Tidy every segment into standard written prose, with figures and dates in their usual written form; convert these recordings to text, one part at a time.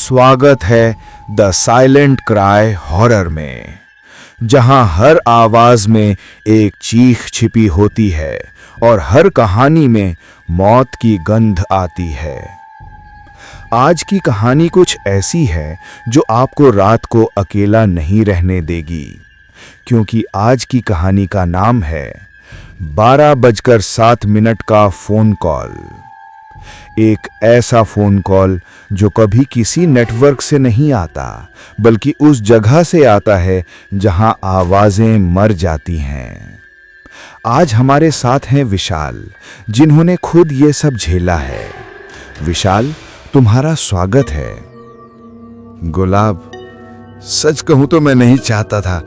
स्वागत है the silent cry horror में, जहां हर आवाज में एक चीख छिपी होती है और हर कहानी में मौत की गंध आती है। आज की कहानी कुछ ऐसी है जो आपको रात को अकेला नहीं रहने देगी, क्योंकि आज की कहानी का नाम है 12:07 का फोन कॉल। एक ऐसा फोन कॉल जो कभी किसी नेटवर्क से नहीं आता, बल्कि उस जगह से आता है जहां आवाजें मर जाती हैं। आज हमारे साथ हैं विशाल, जिन्होंने खुद ये सब झेला है। विशाल, तुम्हारा स्वागत है। गुलाब, सच कहूं तो मैं नहीं चाहता था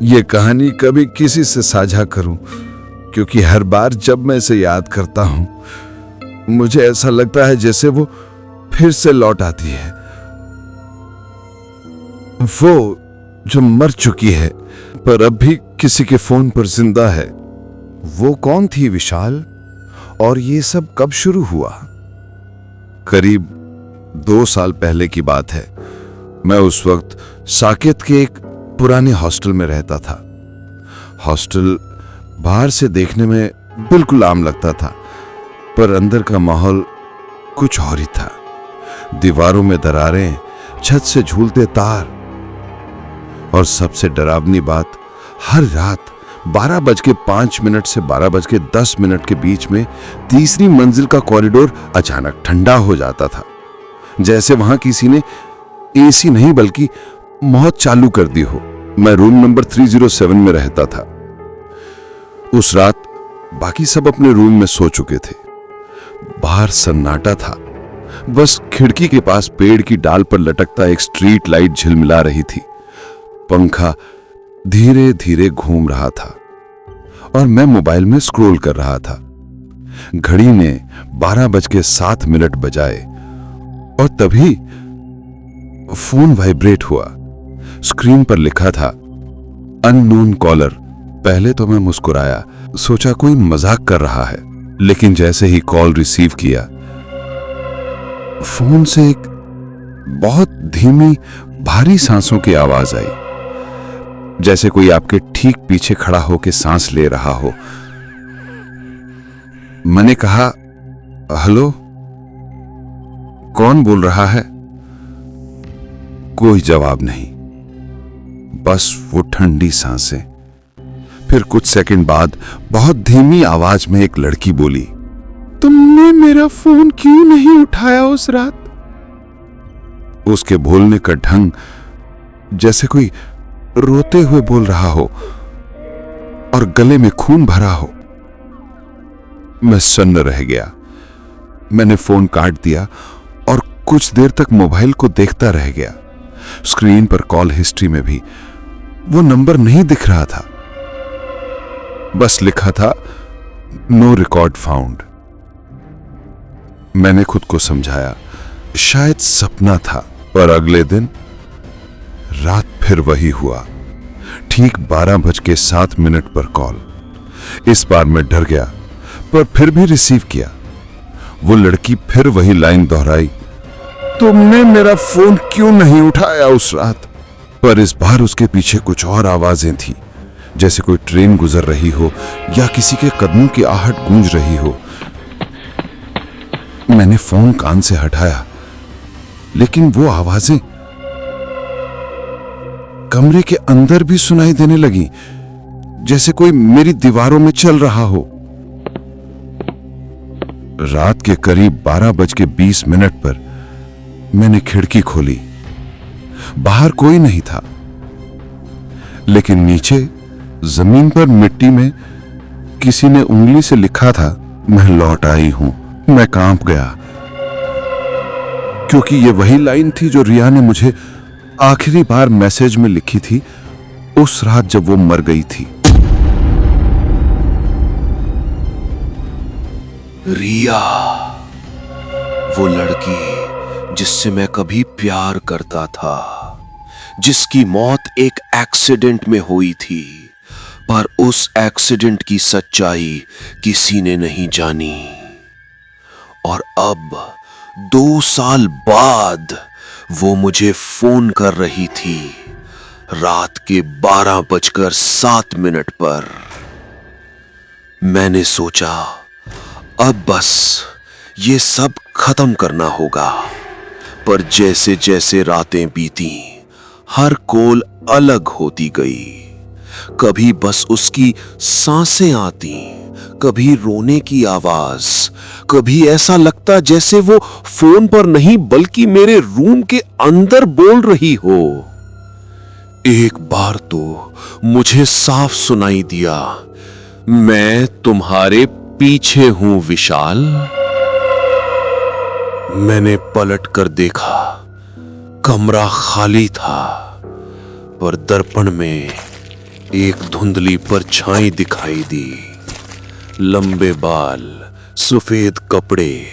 ये कहानी कभी किसी से साझा करूं, क्योंकि हर बार जब मैं इसे याद करता हूं मुझे ऐसा लगता है जैसे वो फिर से लौट आती है। वो जो मर चुकी है पर अब भी किसी के फोन पर जिंदा है। वो कौन थी विशाल, और ये सब कब शुरू हुआ? करीब 2 साल पहले की बात है। मैं उस वक्त साकेत के एक पुराने हॉस्टल में रहता था। हॉस्टल बाहर से देखने में बिल्कुल आम लगता था, पर अंदर का माहौल कुछ और ही था। दीवारों में दरारें, छत से झूलते तार, और सबसे डरावनी बात, हर रात 12:05 से 12:10 के बीच में तीसरी मंजिल का कॉरिडोर अचानक ठंडा हो जाता था, जैसे वहां किसी ने एसी नहीं बल्कि मौत चालू कर दी हो। मैं रूम नंबर 307 में रहता था। उस रात बाकी सब अपने रूम में सो चुके थे। बाहर सन्नाटा था। बस खिड़की के पास पेड़ की डाल पर लटकता एक स्ट्रीट लाइट झिलमिला रही थी। पंखा धीरे धीरे घूम रहा था और मैं मोबाइल में स्क्रॉल कर रहा था। घड़ी ने 12:07 बजाए और तभी फोन वाइब्रेट हुआ। स्क्रीन पर लिखा था अननोन कॉलर। पहले तो मैं मुस्कुराया, सोचा कोई मजाक कर रहा है, लेकिन जैसे ही कॉल रिसीव किया, फोन से एक बहुत धीमी भारी सांसों की आवाज आई, जैसे कोई आपके ठीक पीछे खड़ा होकर सांस ले रहा हो। मैंने कहा, हेलो, कौन बोल रहा है? कोई जवाब नहीं, बस वो ठंडी सांसें। फिर कुछ सेकंड बाद बहुत धीमी आवाज में एक लड़की बोली, तुमने मेरा फोन क्यों नहीं उठाया उस रात? उसके बोलने का ढंग जैसे कोई रोते हुए बोल रहा हो और गले में खून भरा हो। मैं सन्न रह गया। मैंने फोन काट दिया और कुछ देर तक मोबाइल को देखता रह गया। स्क्रीन पर कॉल हिस्ट्री में भी वो नंबर नहीं दिख रहा था, बस लिखा था नो रिकॉर्ड फाउंड। मैंने खुद को समझाया शायद सपना था, पर अगले दिन रात फिर वही हुआ। ठीक 12:07 पर कॉल। इस बार मैं डर गया, पर फिर भी रिसीव किया। वो लड़की फिर वही लाइन दोहराई, तुमने मेरा फोन क्यों नहीं उठाया उस रात? पर इस बार उसके पीछे कुछ और आवाजें थी, जैसे कोई ट्रेन गुजर रही हो या किसी के कदमों की आहट गूंज रही हो। मैंने फोन कान से हटाया, लेकिन वो आवाजें कमरे के अंदर भी सुनाई देने लगी, जैसे कोई मेरी दीवारों में चल रहा हो। रात के करीब 12:20 पर मैंने खिड़की खोली। बाहर कोई नहीं था, लेकिन नीचे जमीन पर मिट्टी में किसी ने उंगली से लिखा था, मैं लौट आई हूं। मैं कांप गया, क्योंकि ये वही लाइन थी जो रिया ने मुझे आखिरी बार मैसेज में लिखी थी उस रात जब वो मर गई थी। रिया, वो लड़की जिससे मैं कभी प्यार करता था, जिसकी मौत एक एक्सीडेंट में हुई थी, पर उस एक्सीडेंट की सच्चाई किसी ने नहीं जानी। और अब 2 साल बाद वो मुझे फोन कर रही थी रात के 12:07 पर। मैंने सोचा अब बस ये सब खत्म करना होगा, पर जैसे जैसे रातें बीती हर कॉल अलग होती गई। कभी बस उसकी सांसें आती, कभी रोने की आवाज, कभी ऐसा लगता जैसे वो फोन पर नहीं बल्कि मेरे रूम के अंदर बोल रही हो। एक बार तो मुझे साफ सुनाई दिया, मैं तुम्हारे पीछे हूं विशाल। मैंने पलट कर देखा, कमरा खाली था, पर दर्पण में एक धुंधली परछाई दिखाई दी। लंबे बाल, सफेद कपड़े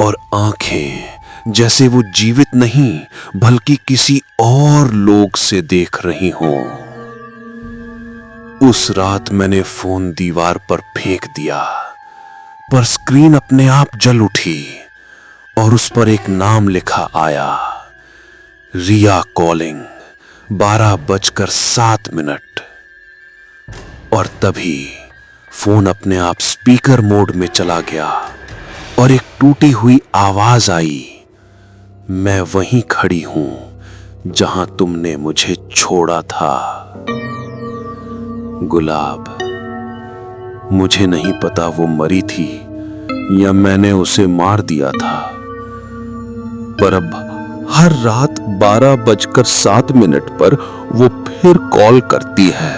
और आंखें जैसे वो जीवित नहीं बल्कि किसी और लोग से देख रही हों। उस रात मैंने फोन दीवार पर फेंक दिया, पर स्क्रीन अपने आप जल उठी और उस पर एक नाम लिखा आया, रिया कॉलिंग, 12:07। और तभी फोन अपने आप स्पीकर मोड में चला गया और एक टूटी हुई आवाज आई, मैं वहीं खड़ी हूं जहां तुमने मुझे छोड़ा था। गुलाब, मुझे नहीं पता वो मरी थी या मैंने उसे मार दिया था, पर अब हर रात 12:07 पर वो फिर कॉल करती है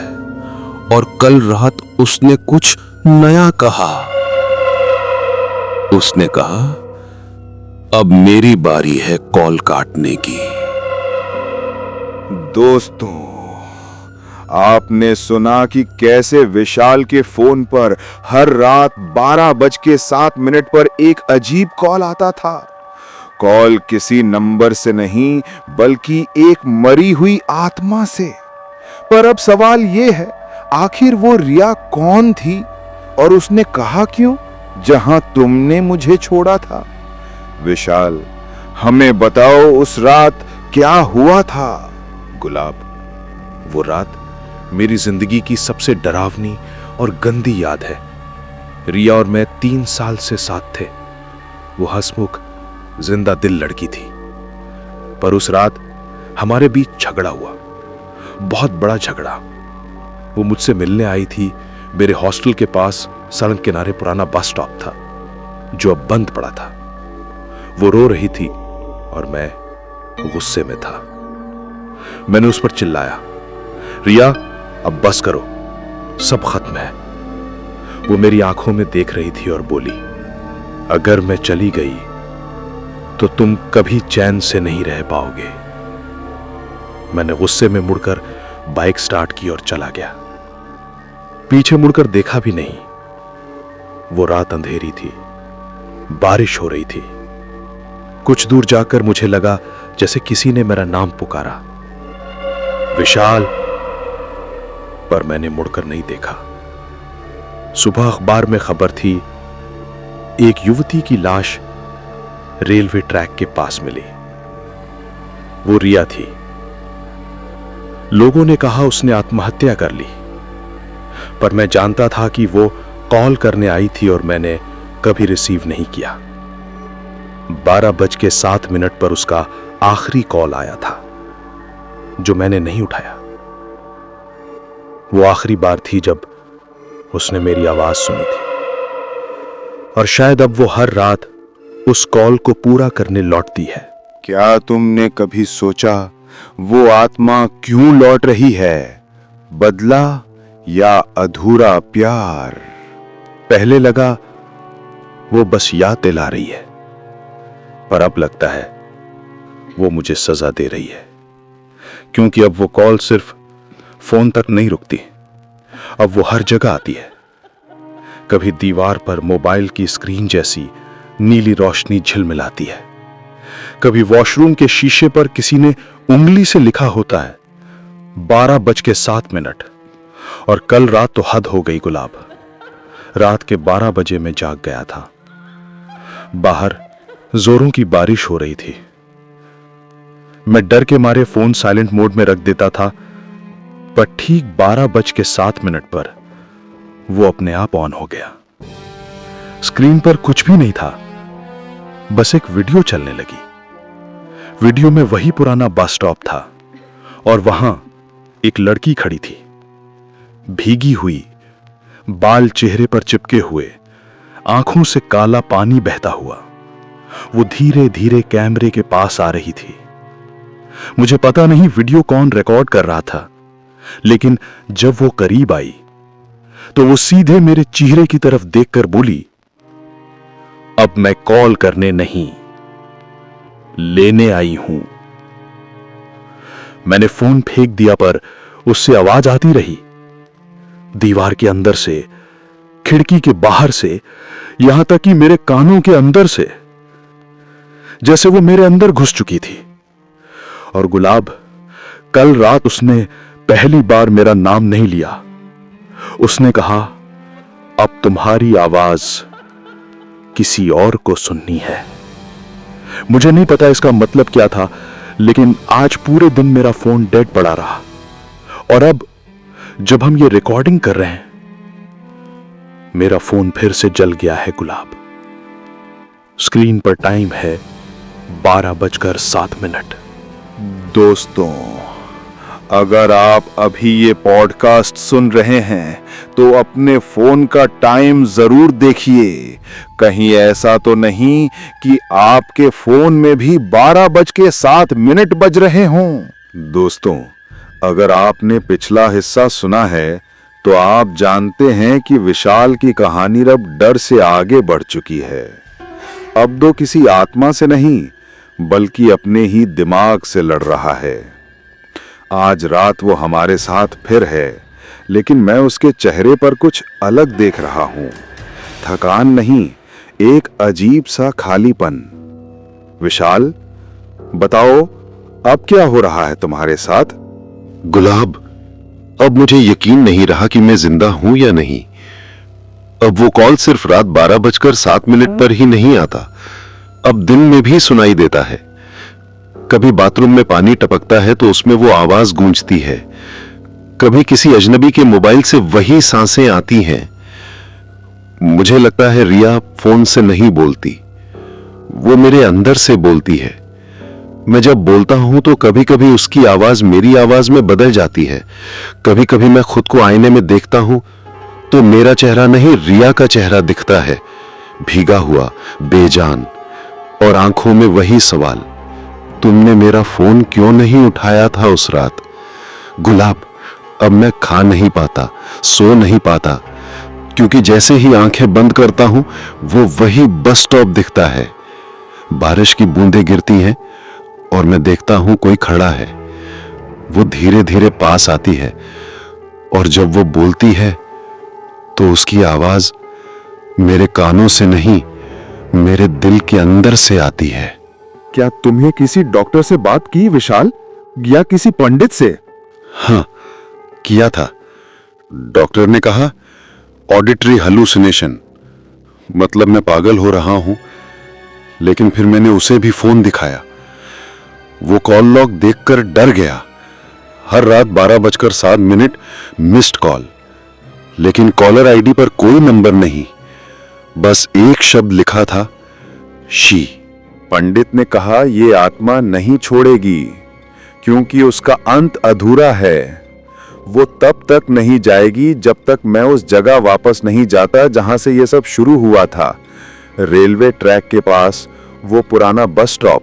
और कल रात उसने कुछ नया कहा। उसने कहा, अब मेरी बारी है कॉल काटने की। दोस्तों, आपने सुना कि कैसे विशाल के फोन पर हर रात 12:07 पर एक अजीब कॉल आता था। कॉल किसी नंबर से नहीं बल्कि एक मरी हुई आत्मा से। पर अब सवाल यह है, आखिर वो रिया कौन थी और उसने कहा क्यों, जहां तुमने मुझे छोड़ा था? विशाल, हमें बताओ उस रात क्या हुआ था? गुलाब, वो रात मेरी जिंदगी की सबसे डरावनी और गंदी याद है। रिया और मैं 3 साल से साथ थे। वो हंसमुख, जिंदा दिल लड़की थी। पर उस रात हमारे बीच झगड़ा हुआ, बहुत बड़ा झगड़ा। वो मुझसे मिलने आई थी। मेरे हॉस्टल के पास सड़क किनारे पुराना बस स्टॉप था जो अब बंद पड़ा था। वो रो रही थी और मैं गुस्से में था। मैंने उस पर चिल्लाया, रिया, अब बस करो, सब खत्म है। वो मेरी आंखों में देख रही थी और बोली, अगर मैं चली गई तो तुम कभी चैन से नहीं रह पाओगे। मैंने गुस्से में मुड़कर बाइक स्टार्ट की और चला गया। पीछे मुड़कर देखा भी नहीं। वो रात अंधेरी थी, बारिश हो रही थी। कुछ दूर जाकर मुझे लगा जैसे किसी ने मेरा नाम पुकारा, विशाल, पर मैंने मुड़कर नहीं देखा। सुबह अखबार में खबर थी, एक युवती की लाश रेलवे ट्रैक के पास मिली। वो रिया थी। लोगों ने कहा उसने आत्महत्या कर ली, पर मैं जानता था कि वो कॉल करने आई थी और मैंने कभी रिसीव नहीं किया। 12:07 पर उसका आखिरी कॉल आया था जो मैंने नहीं उठाया। वो आखिरी बार थी जब उसने मेरी आवाज सुनी थी, और शायद अब वो हर रात उस कॉल को पूरा करने लौटती है। क्या तुमने कभी सोचा वो आत्मा क्यों लौट रही है? बदला या अधूरा प्यार? पहले लगा वो बस याद दिला रही है, पर अब लगता है वो मुझे सजा दे रही है, क्योंकि अब वो कॉल सिर्फ फोन तक नहीं रुकती, अब वो हर जगह आती है। कभी दीवार पर मोबाइल की स्क्रीन जैसी नीली रोशनी झिलमिलाती है, कभी वॉशरूम के शीशे पर किसी ने उंगली से लिखा होता है 12:07। और कल रात तो हद हो गई गुलाब। रात के 12 बजे मैं जाग गया था। बाहर जोरों की बारिश हो रही थी। मैं डर के मारे फोन साइलेंट मोड में रख देता था, पर ठीक 12:07 पर वो अपने आप ऑन हो गया। स्क्रीन पर कुछ भी नहीं था, बस एक वीडियो चलने लगी। वीडियो में वही पुराना बस स्टॉप था और वहां एक लड़की खड़ी थी, भीगी हुई, बाल चेहरे पर चिपके हुए, आंखों से काला पानी बहता हुआ। वो धीरे धीरे कैमरे के पास आ रही थी। मुझे पता नहीं वीडियो कौन रिकॉर्ड कर रहा था, लेकिन जब वो करीब आई तो वो सीधे मेरे चेहरे की तरफ देखकर बोली, अब मैं कॉल करने नहीं, लेने आई हूं। मैंने फोन फेंक दिया, पर उससे आवाज आती रही, दीवार के अंदर से, खिड़की के बाहर से, यहां तक कि मेरे कानों के अंदर से, जैसे वो मेरे अंदर घुस चुकी थी। और गुलाब, कल रात उसने पहली बार मेरा नाम नहीं लिया। उसने कहा, अब तुम्हारी आवाज किसी और को सुननी है। मुझे नहीं पता इसका मतलब क्या था, लेकिन आज पूरे दिन मेरा फोन डेड पड़ा रहा। और अब जब हम ये रिकॉर्डिंग कर रहे हैं, मेरा फोन फिर से जल गया है गुलाब। स्क्रीन पर टाइम है 12:07। दोस्तों, अगर आप अभी ये पॉडकास्ट सुन रहे हैं तो अपने फोन का टाइम जरूर देखिए। कहीं ऐसा तो नहीं कि आपके फोन में भी 12:07 बज रहे हों। दोस्तों, अगर आपने पिछला हिस्सा सुना है तो आप जानते हैं कि विशाल की कहानी अब डर से आगे बढ़ चुकी है। अब तो किसी आत्मा से नहीं, बल्कि अपने ही दिमाग से लड़ रहा है। आज रात वो हमारे साथ फिर है, लेकिन मैं उसके चेहरे पर कुछ अलग देख रहा हूं। थकान नहीं, एक अजीब सा खालीपन। विशाल, बताओ अब क्या हो रहा है तुम्हारे साथ? गुलाब, अब मुझे यकीन नहीं रहा कि मैं जिंदा हूं या नहीं। अब वो कॉल सिर्फ रात 12:07 पर ही नहीं आता, अब दिन में भी सुनाई देता है। कभी बाथरूम में पानी टपकता है तो उसमें वो आवाज गूंजती है, कभी किसी अजनबी के मोबाइल से वही सांसें आती हैं। मुझे लगता है रिया फोन से नहीं बोलती, वो मेरे अंदर से बोलती है। मैं जब बोलता हूं तो कभी कभी उसकी आवाज मेरी आवाज में बदल जाती है। कभी कभी मैं खुद को आईने में देखता हूं तो मेरा चेहरा नहीं, रिया का चेहरा दिखता है, भीगा हुआ, बेजान, और आंखों में वही सवाल, तुमने मेरा फोन क्यों नहीं उठाया था उस रात? गुलाब, अब मैं खा नहीं पाता, सो नहीं पाता, क्योंकि जैसे ही आंखें बंद करता हूं वो वही बस स्टॉप दिखता है। बारिश की बूंदें गिरती हैं और मैं देखता हूं कोई खड़ा है। वो धीरे धीरे पास आती है और जब वो बोलती है तो उसकी आवाज मेरे कानों से नहीं, मेरे दिल के अंदर से आती है। क्या तुम्हें किसी डॉक्टर से बात की विशाल, या किसी पंडित से? हाँ, किया था। डॉक्टर ने कहा ऑडिटरी हेलुसिनेशन, मतलब मैं पागल हो रहा हूं। लेकिन फिर मैंने उसे भी फोन दिखाया। वो कॉल लॉग देखकर डर गया। हर रात 12:07 मिस्ड कॉल, लेकिन कॉलर आईडी पर कोई नंबर नहीं, बस एक शब्द लिखा था, शी। पंडित ने कहा ये आत्मा नहीं छोड़ेगी, क्योंकि उसका अंत अधूरा है। वो तब तक नहीं जाएगी जब तक मैं उस जगह वापस नहीं जाता जहां से ये सब शुरू हुआ था। रेलवे ट्रैक के पास वो पुराना बस स्टॉप,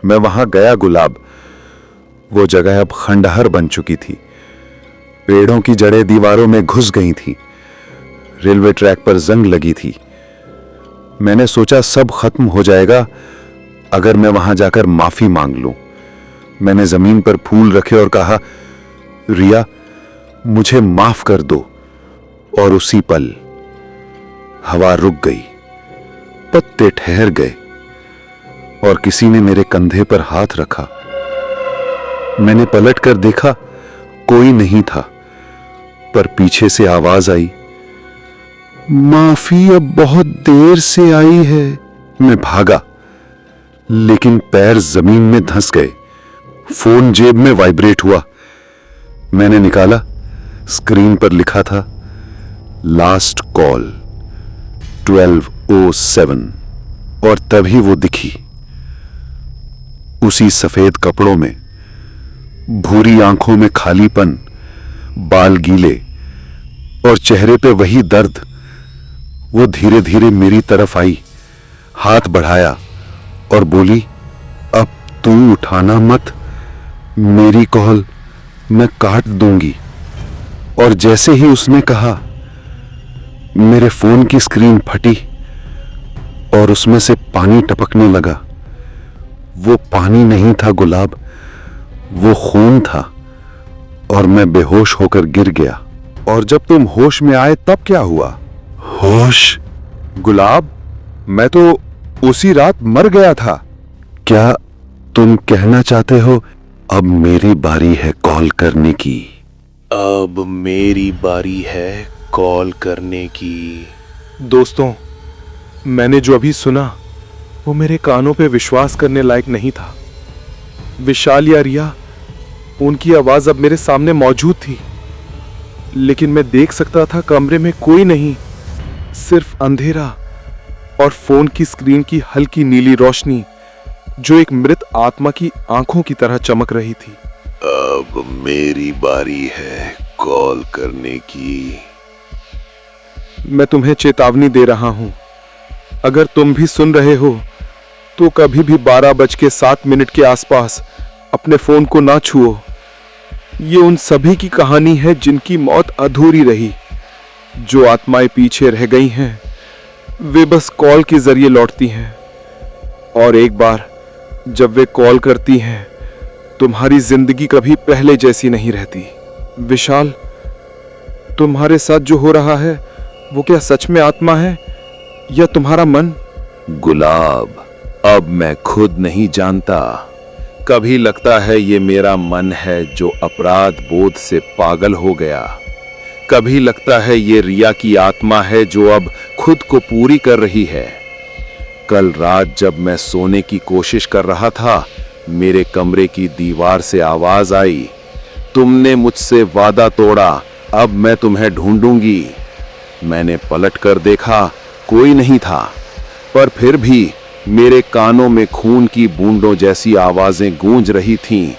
मैं वहां गया गुलाब। वो जगह अब खंडहर बन चुकी थी। पेड़ों की जड़ें दीवारों में घुस गई थी। रेलवे ट्रैक पर जंग लगी थी। मैंने सोचा सब खत्म हो जाएगा अगर मैं वहां जाकर माफी मांग लूं। मैंने जमीन पर फूल रखे और कहा, रिया मुझे माफ कर दो। और उसी पल हवा रुक गई, पत्ते ठहर गए और किसी ने मेरे कंधे पर हाथ रखा। मैंने पलट कर देखा, कोई नहीं था, पर पीछे से आवाज आई, माफी अब बहुत देर से आई है। मैं भागा, लेकिन पैर जमीन में धंस गए। फोन जेब में वाइब्रेट हुआ। मैंने निकाला, स्क्रीन पर लिखा था लास्ट कॉल 12:07 और तभी वो दिखी। उसी सफेद कपड़ों में, भूरी आंखों में खालीपन, बाल गीले और चेहरे पे वही दर्द। वो धीरे धीरे मेरी तरफ आई, हाथ बढ़ाया और बोली, अब तू उठाना मत, मेरी कॉल मैं काट दूंगी। और जैसे ही उसने कहा, मेरे फोन की स्क्रीन फटी और उसमें से पानी टपकने लगा। वो पानी नहीं था गुलाब, वो खून था और मैं बेहोश होकर गिर गया। और जब तुम होश में आए तब क्या हुआ? होश? गुलाब, मैं तो उसी रात मर गया था। क्या तुम कहना चाहते हो अब मेरी बारी है कॉल करने की? अब मेरी बारी है कॉल करने की। दोस्तों, मैंने जो अभी सुना वो मेरे कानों पे विश्वास करने लायक नहीं था। विशाल या रिया, उनकी आवाज अब मेरे सामने मौजूद थी, लेकिन मैं देख सकता था कमरे में कोई नहीं, सिर्फ अंधेरा और फोन की स्क्रीन की हल्की नीली रोशनी जो एक मृत आत्मा की आंखों की तरह चमक रही थी। अब मेरी बारी है कॉल करने की। मैं तुम्हें चेतावनी दे रहा हूं, अगर तुम भी सुन रहे हो तो कभी भी 12:07 के आसपास अपने फोन को ना छुओ। ये उन सभी की कहानी है जिनकी मौत अधूरी रही। जो आत्माएं पीछे रह गई हैं, वे बस कॉल के जरिए लौटती हैं, और एक बार जब वे कॉल करती हैं, तुम्हारी जिंदगी कभी पहले जैसी नहीं रहती। विशाल, तुम्हारे साथ जो हो रहा है वो क्या सच में आत्मा है या तुम्हारा मन? गुलाब, अब मैं खुद नहीं जानता। कभी लगता है ये मेरा मन है जो अपराध बोध से पागल हो गया। कभी लगता है ये रिया की आत्मा है जो अब खुद को पूरी कर रही है। कल रात जब मैं सोने की कोशिश कर रहा था, मेरे कमरे की दीवार से आवाज आई, तुमने मुझसे वादा तोड़ा, अब मैं तुम्हें ढूंढूंगी। मैंने पलट कर देखा, कोई नहीं था, पर फिर भी मेरे कानों में खून की बूंदों जैसी आवाजें गूंज रही थीं।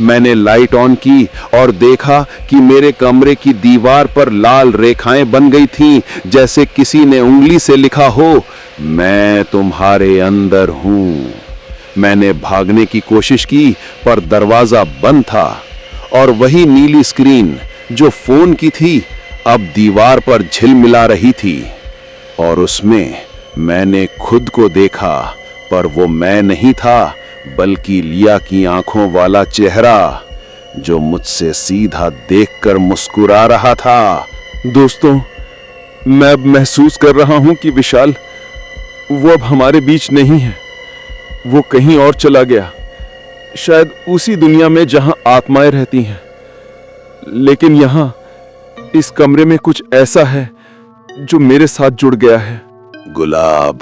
मैंने लाइट ऑन की और देखा कि मेरे कमरे की दीवार पर लाल रेखाएं बन गई थीं, जैसे किसी ने उंगली से लिखा हो, मैं तुम्हारे अंदर हूं। मैंने भागने की कोशिश की, पर दरवाजा बंद था और वही नीली स्क्रीन जो फोन की थी अब दीवार पर झिलमिला रही थी, और उसमें मैंने खुद को देखा, पर वो मैं नहीं था, बल्कि लिया की आंखों वाला चेहरा जो मुझसे सीधा देखकर मुस्कुरा रहा था। दोस्तों, मैं अब महसूस कर रहा हूं कि विशाल वो अब हमारे बीच नहीं है। वो कहीं और चला गया, शायद उसी दुनिया में जहां आत्माएं रहती हैं। लेकिन यहां इस कमरे में कुछ ऐसा है जो मेरे साथ जुड़ गया है। गुलाब,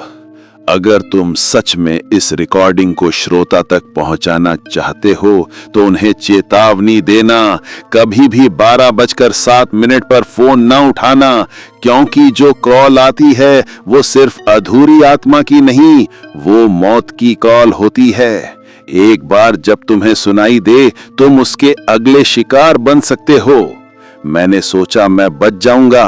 अगर तुम सच में इस रिकॉर्डिंग को श्रोता तक पहुंचाना चाहते हो तो उन्हें चेतावनी देना, कभी भी 12:07 पर फोन न उठाना, क्योंकि जो कॉल आती है वो सिर्फ अधूरी आत्मा की नहीं, वो मौत की कॉल होती है। एक बार जब तुम्हें सुनाई दे, तुम उसके अगले शिकार बन सकते हो। मैंने सोचा मैं बच जाऊंगा,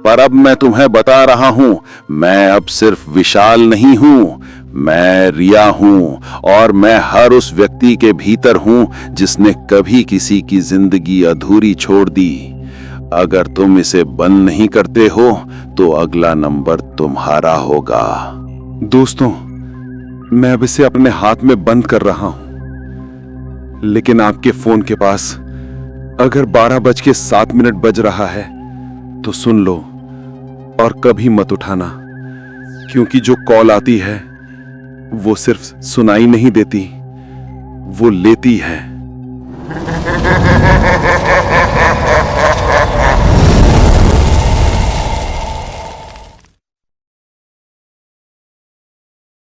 पर अब मैं तुम्हें बता रहा हूं, मैं अब सिर्फ विशाल नहीं हूं, मैं रिया हूं, और मैं हर उस व्यक्ति के भीतर हूं जिसने कभी किसी की जिंदगी अधूरी छोड़ दी। अगर तुम इसे बंद नहीं करते हो तो अगला नंबर तुम्हारा होगा। दोस्तों, मैं अब इसे अपने हाथ में बंद कर रहा हूं, लेकिन आपके फोन के पास अगर 12:07 बज रहा है तो सुन लो और कभी मत उठाना, क्योंकि जो कॉल आती है वो सिर्फ सुनाई नहीं देती, वो लेती है।